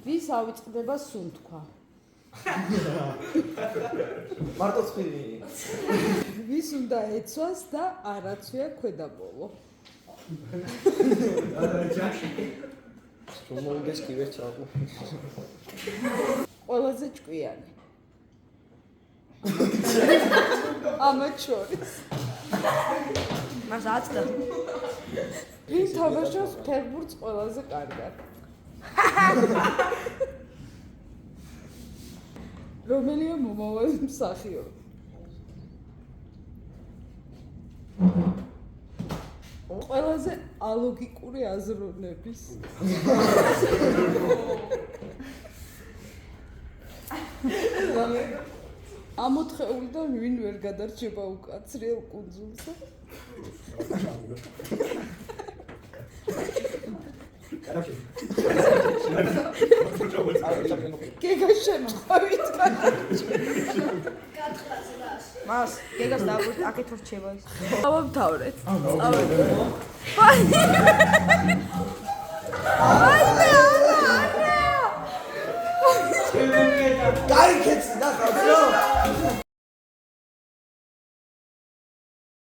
ვის ავიწყდება სუნთქვა? მარტო წვილი. ვის უნდა ეცვას და არაცვია ქვედაბოლო? რომონდეს კი ვერ ჩაყო. ყველაზე ჭკვიანი. ამათ შორის. მას აცდა. ვინ თამაშობს ფეხბურთს ყველაზე კარგად? რომელია მომავალი მსახიობი? ყველაზე ალოგიკური აზროვნების. ამოთხეულიდან ვინ ვერ გადარჩება უკაცრიელ კუნძულზე? გეგა შემთხვევით გადარჩება. მას გეგას დააგვირთ აქეთ რჩება ის. დავამთავრეთ. კაი კეცი და ხალხო.